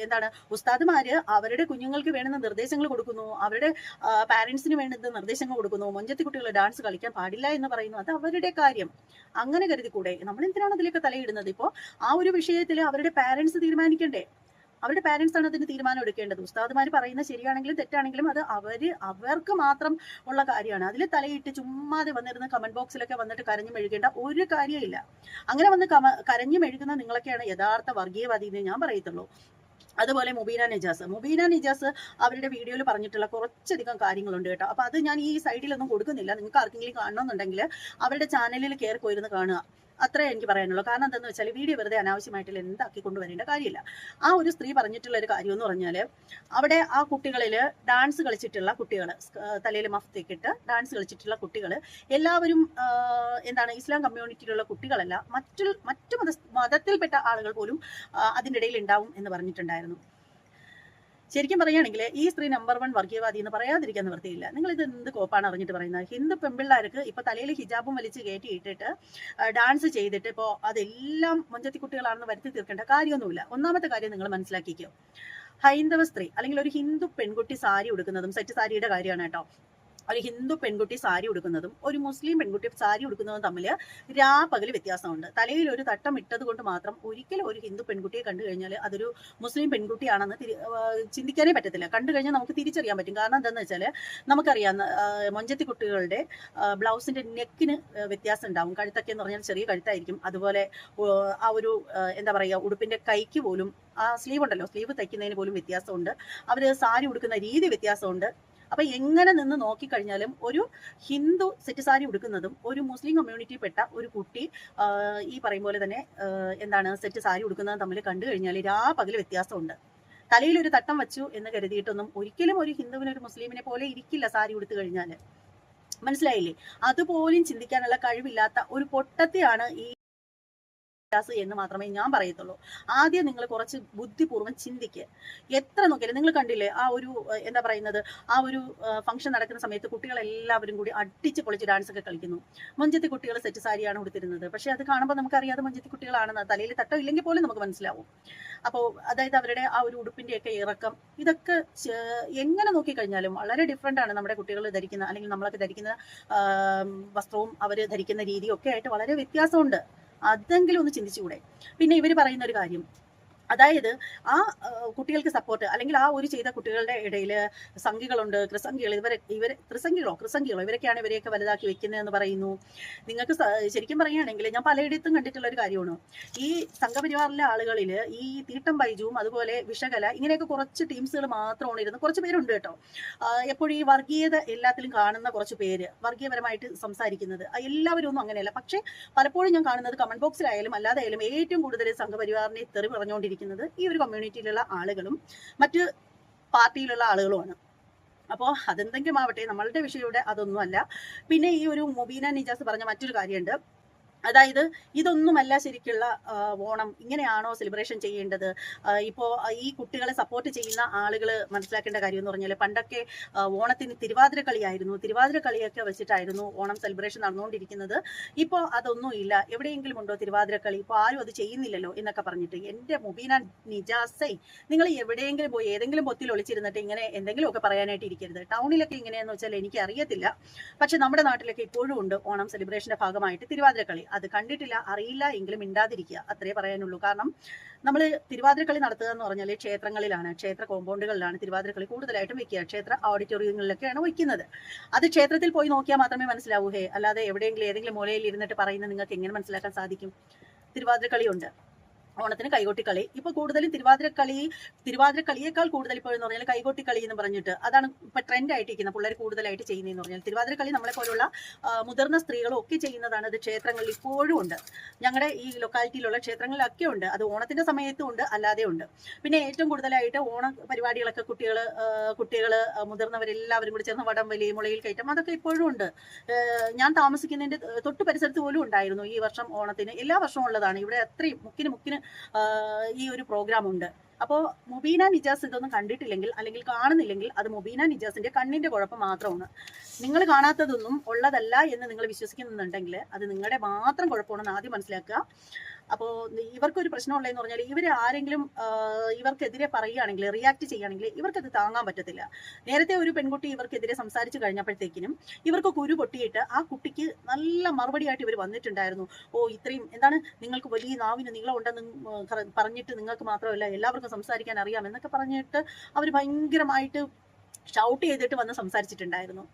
എന്താണ്, ഉസ്താദുമാര് അവരുടെ കുഞ്ഞുങ്ങൾക്ക് വേണ്ടുന്ന നിർദ്ദേശങ്ങൾ കൊടുക്കുന്നു, അവരുടെ പാരന്റ്സിന് വേണ്ടുന്ന നിർദ്ദേശങ്ങൾ കൊടുക്കുന്നു. മൊഞ്ചത്തി കുട്ടികൾ ഡാൻസ് കളിക്കാൻ പാടില്ല എന്ന് പറയുന്നു. അത് അവരുടെ കാര്യം, അങ്ങനെ കരുതിക്കൂടെ? നമ്മൾ എന്തിനാണ് അതിലേക്ക് തലയിടുന്നത്? ഇപ്പോ ആ ഒരു വിഷയത്തിൽ അവരുടെ പാരന്റ്സ് തീരുമാനിക്കണ്ടേ? അവരുടെ പാരന്റ്സ് ആണ് അതിന് തീരുമാനം എടുക്കേണ്ടത്. ഉസ്താദുമാർ പറയുന്നത് ശരിയാണെങ്കിലും തെറ്റാണെങ്കിലും അത് അവർക്ക് മാത്രം ഉള്ള കാര്യമാണ്. അതിൽ തലയിട്ട് ചുമ്മാതെ വന്നിരുന്ന കമന്റ് ബോക്സിലൊക്കെ വന്നിട്ട് കരഞ്ഞു മെഴുകേണ്ട ഒരു കാര്യമില്ല. അങ്ങനെ വന്ന് കരഞ്ഞു മെഴുകുന്ന നിങ്ങളൊക്കെയാണ് യഥാർത്ഥ വർഗീയവാദി എന്ന് ഞാൻ പറയത്തുള്ളൂ. അതുപോലെ മുബീന നിജാസ് അവരുടെ വീഡിയോയിൽ പറഞ്ഞിട്ടുള്ള കുറച്ചധികം കാര്യങ്ങളുണ്ട് കേട്ടോ. അപ്പൊ അത് ഞാൻ ഈ സൈഡിലൊന്നും കൊടുക്കുന്നില്ല. നിങ്ങൾക്ക് ആർക്കെങ്കിലും കാണണമെന്നുണ്ടെങ്കിൽ അവരുടെ ചാനലിൽ കയറി പോയിരുന്ന് കാണുക. അത്രേ എനിക്ക് പറയാനുള്ളൂ. കാരണം എന്താണെന്ന് വെച്ചാൽ വീഡിയോ വെറുതെ അനാവശ്യമായിട്ടുള്ള എന്താക്കി കൊണ്ടുവരേണ്ട കാര്യമില്ല. ആ ഒരു സ്ത്രീ പറഞ്ഞിട്ടുള്ള ഒരു കാര്യം എന്ന് പറഞ്ഞാൽ, അവിടെ ആ കുട്ടികളിൽ ഡാൻസ് കളിച്ചിട്ടുള്ള കുട്ടികൾ, തലയിൽ മഫ്തേക്കിട്ട് ഡാൻസ് കളിച്ചിട്ടുള്ള കുട്ടികൾ എല്ലാവരും എന്താണ്, ഇസ്ലാം കമ്മ്യൂണിറ്റിയിലുള്ള കുട്ടികളല്ല, മറ്റു മതത്തിൽപ്പെട്ട ആളുകൾ പോലും അതിൻ്റെ ഇടയിൽ ഉണ്ടാവും എന്ന് പറഞ്ഞിട്ടുണ്ടായിരുന്നു. ശരിക്കും പറയുകയാണെങ്കിൽ ഈ സ്ത്രീ നമ്പർ 1 വർഗീയവാദി എന്ന് പറയാതിരിക്കാൻ നിവൃത്തിയില്ല. നിങ്ങൾ ഇത് എന്ത് കോപ്പാണ് അറിഞ്ഞിട്ട് പറയുന്നത്? ഹിന്ദു പെൺപിള്ളേർക്ക് ഇപ്പൊ തലയിൽ ഹിജാബും വലിച്ച് കയറ്റിയിട്ടിട്ട് ഡാൻസ് ചെയ്തിട്ട് ഇപ്പോൾ അതെല്ലാം മൊഞ്ചത്തി കുട്ടികളാണെന്ന് വരുത്തി തീർക്കേണ്ട കാര്യമൊന്നുമില്ല. ഒന്നാമത്തെ കാര്യം നിങ്ങൾ മനസ്സിലാക്കിക്കോ, ഹൈന്ദവ സ്ത്രീ അല്ലെങ്കിൽ ഒരു ഹിന്ദു പെൺകുട്ടി സാരി ഉടുക്കുന്നതും, സെറ്റ് സാരിയുടെ കാര്യമാണ് കേട്ടോ, ഒരു ഹിന്ദു പെൺകുട്ടി സാരി ഉടുക്കുന്നതും ഒരു മുസ്ലിം പെൺകുട്ടി സാരി ഉടുക്കുന്നതും തമ്മിൽ പകൽ വ്യത്യാസമുണ്ട്. തലയിൽ ഒരു തട്ടം ഇട്ടത് കൊണ്ട് മാത്രം ഒരിക്കലും ഒരു ഹിന്ദു പെൺകുട്ടിയെ കണ്ടു കഴിഞ്ഞാൽ അതൊരു മുസ്ലിം പെൺകുട്ടിയാണെന്ന് ചിന്തിക്കാനേ പറ്റത്തില്ല. കണ്ടു കഴിഞ്ഞാൽ നമുക്ക് തിരിച്ചറിയാൻ പറ്റും. കാരണം എന്താണെന്ന് വെച്ചാൽ നമുക്കറിയാം, മൊഞ്ചത്തി കുട്ടികളുടെ ബ്ലൗസിന്റെ നെക്കിന് വ്യത്യാസം ഉണ്ടാവും. കഴുത്തൊക്കെ എന്ന് പറഞ്ഞാൽ ചെറിയ കഴുത്തായിരിക്കും. അതുപോലെ ആ ഒരു എന്താ പറയുക, ഉടുപ്പിന്റെ കൈക്ക് പോലും ആ സ്ലീവ് ഉണ്ടല്ലോ, സ്ലീവ് തയ്ക്കുന്നതിന് പോലും വ്യത്യാസമുണ്ട്. അവര് സാരി ഉടുക്കുന്ന രീതി വ്യത്യാസമുണ്ട്. അപ്പൊ എങ്ങനെ നിന്ന് നോക്കിക്കഴിഞ്ഞാലും ഒരു ഹിന്ദു സെറ്റ് സാരി ഉടുക്കുന്നതും ഒരു മുസ്ലിം കമ്മ്യൂണിറ്റിയിൽപ്പെട്ട ഒരു കുട്ടി ഈ പറയും പോലെ തന്നെ എന്താണ് സെറ്റ് സാരി ഉടുക്കുന്നതും തമ്മിൽ കണ്ടു കഴിഞ്ഞാൽ പകൽ വ്യത്യാസമുണ്ട്. തലയിൽ ഒരു തട്ടം വെച്ചു എന്ന് കരുതിയിട്ടൊന്നും ഒരിക്കലും ഒരു ഹിന്ദുവിന് ഒരു മുസ്ലിമിനെ പോലെ ഇരിക്കില്ല സാരി ഉടുത്തു കഴിഞ്ഞാൽ. മനസ്സിലായില്ലേ? അതുപോലും ചിന്തിക്കാനുള്ള കഴിവില്ലാത്ത ഒരു പൊട്ടത്തെയാണ് ഈ എന്ന് മാത്രമേ ഞാൻ പറയത്തുള്ളൂ. ആദ്യം നിങ്ങൾ കുറച്ച് ബുദ്ധിപൂർവ്വം ചിന്തിക്കുക. എത്ര നോക്കിയാലും നിങ്ങൾ കണ്ടില്ലേ ആ ഒരു എന്താ പറയുന്നത്, ആ ഒരു ഫംഗ്ഷൻ നടക്കുന്ന സമയത്ത് കുട്ടികളെല്ലാവരും കൂടി അടിച്ച് പൊളിച്ച് ഡാൻസ് ഒക്കെ കളിക്കുന്നു. മൊഞ്ചത്തി കുട്ടികൾ സെറ്റ് സാരിയാണ് ഉടുത്തിരുന്നത്. പക്ഷെ അത് കാണുമ്പോൾ നമുക്കറിയാതെ മൊഞ്ചത്തി കുട്ടികളാണെന്ന്, തലയിൽ തട്ടം ഇല്ലെങ്കിൽ പോലും നമുക്ക് മനസ്സിലാവും. അപ്പോൾ അതായത് അവരുടെ ആ ഒരു ഉടുപ്പിന്റെയൊക്കെ ഇറക്കം, ഇതൊക്കെ എങ്ങനെ നോക്കിക്കഴിഞ്ഞാലും വളരെ ഡിഫറെന്റ് ആണ്. നമ്മുടെ കുട്ടികൾ ധരിക്കുന്ന അല്ലെങ്കിൽ നമ്മളൊക്കെ ധരിക്കുന്ന വസ്ത്രവും അവർ ധരിക്കുന്ന രീതിയും ഒക്കെ ആയിട്ട് വളരെ വ്യത്യാസമുണ്ട്. അതെങ്കിലും ഒന്ന് ചിന്തിച്ചുകൂടെ? പിന്നെ ഇവർ പറയുന്ന ഒരു കാര്യം, അതായത് ആ കുട്ടികൾക്ക് സപ്പോർട്ട് അല്ലെങ്കിൽ ആ ഒരു ചെയ്ത കുട്ടികളുടെ ഇടയിൽ സംഘികളുണ്ട്, കൃസംഘികൾ, കൃസംഘികളോ ഇവരൊക്കെയാണ് ഇവരെയൊക്കെ വലുതാക്കി വെക്കുന്നതെന്ന് പറയുന്നു. നിങ്ങൾക്ക് ശരിക്കും പറയുകയാണെങ്കിൽ ഞാൻ പലയിടത്തും കണ്ടിട്ടുള്ള ഒരു കാര്യമാണ്, ഈ സംഘപരിവാറിലെ ആളുകളിൽ ഈ തീട്ടം ബൈജുവും അതുപോലെ വിഷകല ഇങ്ങനെയൊക്കെ കുറച്ച് ടീംസുകൾ മാത്രമാണ് ഇരുന്ന്, കുറച്ച് പേരുണ്ട് കേട്ടോ, എപ്പോഴും ഈ വർഗീയത എല്ലാത്തിലും കാണുന്ന കുറച്ച് പേര്, വർഗീയപരമായിട്ട് സംസാരിക്കുന്നത്. എല്ലാവരും ഒന്നും അങ്ങനെയല്ല. പക്ഷെ പലപ്പോഴും ഞാൻ കാണുന്നത് കമന്റ് ബോക്സിലായാലും അല്ലാതെ ആയാലും ഏറ്റവും കൂടുതൽ സംഘപരിവാറിനെ തെറി പറഞ്ഞുകൊണ്ടിരിക്കുന്നത് ഈ ഒരു കമ്മ്യൂണിറ്റിയിലുള്ള ആളുകളും മറ്റ് പാർട്ടിയിലുള്ള ആളുകളുമാണ്. അപ്പോൾ അതെന്തെങ്കിലും ആവട്ടെ, നമ്മളുടെ വിഷയം ഇവിടെ അതൊന്നും അല്ല. പിന്നെ ഈ ഒരു മുബീന നിജാസ് പറഞ്ഞ മറ്റൊരു കാര്യമുണ്ട്, അതായത് ഇതൊന്നുമല്ല ശരിക്കുള്ള ഓണം, ഇങ്ങനെയാണോ സെലിബ്രേഷൻ ചെയ്യേണ്ടത്? ഇപ്പോൾ ഈ കുട്ടികളെ സപ്പോർട്ട് ചെയ്യുന്ന ആളുകൾ മനസ്സിലാക്കേണ്ട കാര്യം എന്ന് പറഞ്ഞാൽ, പണ്ടൊക്കെ ഓണത്തിന് തിരുവാതിര കളിയായിരുന്നു, തിരുവാതിര കളിയൊക്കെ വെച്ചിട്ടായിരുന്നു ഓണം സെലിബ്രേഷൻ നടന്നുകൊണ്ടിരിക്കുന്നത്. ഇപ്പോൾ അതൊന്നും ഇല്ല. എവിടെയെങ്കിലും ഉണ്ടോ തിരുവാതിര കളി? ഇപ്പോൾ ആരും അത് ചെയ്യുന്നില്ലല്ലോ എന്നൊക്കെ പറഞ്ഞിട്ട്. എൻ്റെ മുബീന നിജാസേ, നിങ്ങൾ എവിടെയെങ്കിലും പോയി ഏതെങ്കിലും പൊത്തിൽ ഒളിച്ചിരുന്നിട്ട് ഇങ്ങനെ എന്തെങ്കിലുമൊക്കെ പറയാനായിട്ട് ഇരിക്കരുത്. ടൗണിലൊക്കെ ഇങ്ങനെയെന്ന് വെച്ചാൽ എനിക്ക് അറിയത്തില്ല, പക്ഷെ നമ്മുടെ നാട്ടിലൊക്കെ ഇപ്പോഴും ഉണ്ട് ഓണം സെലിബ്രേഷന്റെ ഭാഗമായിട്ട് തിരുവാതിര കളി. അത് കണ്ടിട്ടില്ല, അറിയില്ല എങ്കിലും മിണ്ടാതിരിക്കുക, അത്രേ പറയാനുള്ളൂ. കാരണം നമ്മൾ തിരുവാതിരക്കളി നടത്തുക എന്ന് പറഞ്ഞാൽ ക്ഷേത്രങ്ങളിലാണ്, ക്ഷേത്ര കോമ്പൗണ്ടുകളിലാണ് തിരുവാതിരക്കളി കൂടുതലായിട്ടും വെക്കുക. ക്ഷേത്ര ഓഡിറ്റോറിയങ്ങളിലൊക്കെയാണ് വയ്ക്കുന്നത്. അത് ക്ഷേത്രത്തിൽ പോയി നോക്കിയാൽ മാത്രമേ മനസ്സിലാവൂ. അല്ലാതെ എവിടെയെങ്കിലും ഏതെങ്കിലും മൂലയിൽ ഇരുന്നിട്ട് പറയുന്നത് നിങ്ങൾക്ക് എങ്ങനെ മനസ്സിലാക്കാൻ സാധിക്കും? തിരുവാതിരക്കളിയുണ്ട്. ഓണത്തിന് കൈകൊട്ടിക്കളി. ഇപ്പൊ കൂടുതലും തിരുവാതിരക്കളിയേക്കാൾ കൂടുതൽ ഇപ്പോൾ എന്ന് പറഞ്ഞാൽ കൈകൊട്ടിക്കളി എന്ന് പറഞ്ഞിട്ട് അതാണ് ഇപ്പൊ ട്രെൻഡ് ആയിട്ടിരിക്കുന്നത്. പിള്ളേർ കൂടുതലായിട്ട് ചെയ്യുന്നതെന്ന് പറഞ്ഞാൽ തിരുവാതിരക്കളി നമ്മളെ പോലുള്ള മുതിർന്ന സ്ത്രീകളും ഒക്കെ ചെയ്യുന്നതാണ്. അത് ക്ഷേത്രങ്ങളിൽ ഇപ്പോഴും ഉണ്ട്, ഞങ്ങളുടെ ഈ ലൊക്കാലിറ്റിയിലുള്ള ക്ഷേത്രങ്ങളിലൊക്കെ ഉണ്ട്. അത് ഓണത്തിന്റെ സമയത്തും ഉണ്ട്, അല്ലാതെ ഉണ്ട്. പിന്നെ ഏറ്റവും കൂടുതലായിട്ട് ഓണ പരിപാടികളൊക്കെ കുട്ടികൾ മുതിർന്നവരെല്ലാവരും കൂടി ചേർന്ന് വടംവലി, മുളയിൽ കയറ്റം, അതൊക്കെ ഇപ്പോഴും ഉണ്ട്. ഞാൻ താമസിക്കുന്നതിന്റെ തൊട്ട് പരിസരത്ത് പോലും ഉണ്ടായിരുന്നു ഈ വർഷം ഓണത്തിന്. എല്ലാ വർഷവും ഉള്ളതാണ് ഇവിടെ. അത്രയും മുക്കിന് ഈ ഒരു പ്രോഗ്രാം ഉണ്ട്. അപ്പോൾ മുബീന നിജാസ് ഇതൊന്നും കണ്ടിട്ടില്ലെങ്കിൽ അല്ലെങ്കിൽ കാണുന്നില്ലെങ്കിൽ അത് മുബീന നിജാസിന്റെ കണ്ണിന്റെ കുഴപ്പം മാത്രമാണ്. നിങ്ങൾ കാണാത്തതൊന്നും ഉള്ളതല്ല എന്ന് നിങ്ങൾ വിശ്വസിക്കുന്നുണ്ടെങ്കിൽ അത് നിങ്ങളുടെ മാത്രം കുഴപ്പമാണെന്ന് ആദ്യം മനസ്സിലാക്കുക. അപ്പോൾ ഇവർക്കൊരു പ്രശ്നമുള്ളതെന്ന് പറഞ്ഞാൽ ഇവർ ആരെങ്കിലും ഇവർക്കെതിരെ പറയുകയാണെങ്കിൽ, റിയാക്ട് ചെയ്യുകയാണെങ്കിൽ ഇവർക്കത് താങ്ങാൻ പറ്റത്തില്ല. നേരത്തെ ഒരു പെൺകുട്ടി ഇവർക്കെതിരെ സംസാരിച്ചു കഴിഞ്ഞപ്പോഴത്തേക്കിനും ഇവർക്ക് കുരു പൊട്ടിയിട്ട് ആ കുട്ടിക്ക് നല്ല മറുപടിയായിട്ട് ഇവർ വന്നിട്ടുണ്ടായിരുന്നു. ഇത്രയും എന്താണ് നിങ്ങൾക്ക് വലിയ നാവിന് നീളമുണ്ടെന്ന് പറഞ്ഞിട്ട് നിങ്ങൾക്ക് മാത്രമല്ല എല്ലാവർക്കും സംസാരിക്കാൻ അറിയാം എന്നൊക്കെ പറഞ്ഞിട്ട് അവർ ഭയങ്കരമായിട്ട് ഷൗട്ട് ചെയ്തിട്ട് വന്ന് സംസാരിച്ചിട്ടുണ്ടായിരുന്നു.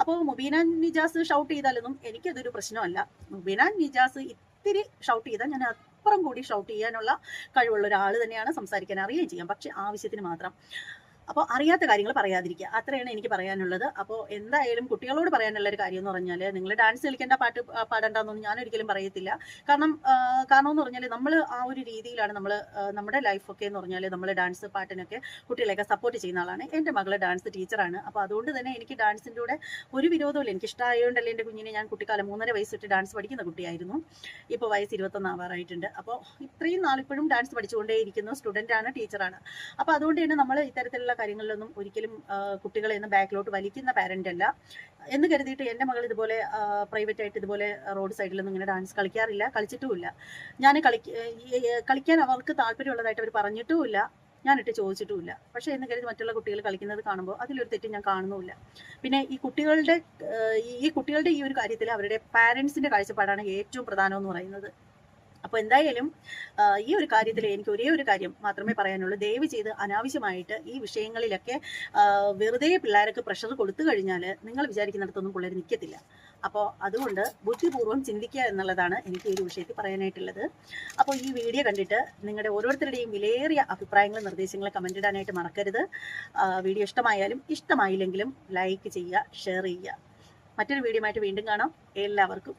അപ്പോൾ മുബീന നിജാസ് ഷൗട്ട് ചെയ്താലൊന്നും എനിക്കതൊരു പ്രശ്നമല്ല. മുബീന നിജാസ് ഇത്തിരി ഷൗട്ട് ചെയ്താൽ ഞാൻ അപ്പുറം കൂടി ഷൗട്ട് ചെയ്യാനുള്ള കഴിവുള്ള ഒരാൾ തന്നെയാണ്, സംസാരിക്കാൻ അറിയുകയും ചെയ്യാം, പക്ഷെ ആവശ്യത്തിന് മാത്രം. അപ്പോൾ അറിയാത്ത കാര്യങ്ങൾ പറയാതിരിക്കുക, അത്രയാണ് എനിക്ക് പറയാനുള്ളത്. അപ്പോൾ എന്തായാലും കുട്ടികളോട് പറയാനുള്ള ഒരു കാര്യം എന്ന് പറഞ്ഞാൽ നിങ്ങൾ ഡാൻസ് കളിക്കേണ്ട, പാട്ട് പാടണ്ടെന്നൊന്നും ഞാൻ ഒരിക്കലും പറയത്തില്ല. കാരണം എന്ന് പറഞ്ഞാൽ നമ്മൾ ആ ഒരു രീതിയിലാണ് നമ്മുടെ ലൈഫൊക്കെ എന്ന് പറഞ്ഞാൽ നമ്മൾ ഡാൻസ് പാട്ടിനൊക്കെ കുട്ടികളെയൊക്കെ സപ്പോർട്ട് ചെയ്യുന്ന ആളാണ്. എൻ്റെ മകള് ഡാൻസ് ടീച്ചറാണ്. അപ്പോൾ അതുകൊണ്ട് തന്നെ എനിക്ക് ഡാൻസിൻ്റെ കൂടെ ഒരു വിരോധമില്ല. എനിക്ക് ഇഷ്ടമായതുകൊണ്ടല്ലേ എൻ്റെ കുഞ്ഞിനെ ഞാൻ കുട്ടിക്കാലം 3.5 വയസ്സിട്ട് ഡാൻസ് പഠിക്കുന്ന കുട്ടിയായിരുന്നു. ഇപ്പോൾ വയസ്സ് 21 ആവാറായിട്ടുണ്ട്. അപ്പോൾ ഇത്രയും നാളിപ്പോഴും ഡാൻസ് പഠിച്ചുകൊണ്ടേയിരിക്കുന്നു, സ്റ്റുഡൻ്റാണ്, ടീച്ചറാണ്. അപ്പോൾ അതുകൊണ്ട് തന്നെ നമ്മൾ ഇത്തരത്തിലുള്ള കാര്യങ്ങളിലൊന്നും ഒരിക്കലും കുട്ടികളെ ഒന്ന് ബാക്കിലോട്ട് വലിക്കുന്ന പാരന്റ് അല്ല എന്ന് കരുതിയിട്ട് എൻ്റെ മകൾ ഇതുപോലെ പ്രൈവറ്റ് ആയിട്ട് ഇതുപോലെ റോഡ് സൈഡിലൊന്നും ഇങ്ങനെ ഡാൻസ് കളിക്കാറില്ല, കളിച്ചിട്ടുമില്ല. ഞാൻ കളിക്കാൻ അവർക്ക് താല്പര്യമുള്ളതായിട്ട് അവർ പറഞ്ഞിട്ടുമില്ല, ഞാനിട്ട് ചോദിച്ചിട്ടുമില്ല. പക്ഷേ എന്ന് കരുതി മറ്റുള്ള കുട്ടികൾ കളിക്കുന്നത് കാണുമ്പോൾ അതിലൊരു തെറ്റ് ഞാൻ കാണുന്നുമില്ല. പിന്നെ ഈ കുട്ടികളുടെ ഈ ഒരു കാര്യത്തിൽ അവരുടെ പാരൻസിന്റെ കാഴ്ചപ്പാടാണ് ഏറ്റവും പ്രധാനം എന്ന് പറയുന്നത്. അപ്പോൾ എന്തായാലും ഈ ഒരു കാര്യത്തിൽ എനിക്ക് ഒരേ ഒരു കാര്യം മാത്രമേ പറയാനുള്ളൂ. ദയവ് ചെയ്ത് അനാവശ്യമായിട്ട് ഈ വിഷയങ്ങളിലൊക്കെ വെറുതെ പിള്ളേർക്ക് പ്രഷർ കൊടുത്തു കഴിഞ്ഞാൽ നിങ്ങൾ വിചാരിക്കുന്നിടത്തൊന്നും പിള്ളേർ നിൽക്കത്തില്ല. അപ്പോൾ അതുകൊണ്ട് ബുദ്ധിപൂർവ്വം ചിന്തിക്കുക എന്നുള്ളതാണ് എനിക്ക് ഈ ഒരു വിഷയത്തിൽ പറയാനായിട്ടുള്ളത്. അപ്പോൾ ഈ വീഡിയോ കണ്ടിട്ട് നിങ്ങളുടെ ഓരോരുത്തരുടെയും വിലയേറിയ അഭിപ്രായങ്ങളും നിർദ്ദേശങ്ങളും കമൻ്റ് ഇടാനായിട്ട് മറക്കരുത്. വീഡിയോ ഇഷ്ടമായാലും ഇഷ്ടമായില്ലെങ്കിലും ലൈക്ക് ചെയ്യുക, ഷെയർ ചെയ്യുക. മറ്റൊരു വീഡിയോ ആയിട്ട് വീണ്ടും കാണാം. എല്ലാവർക്കും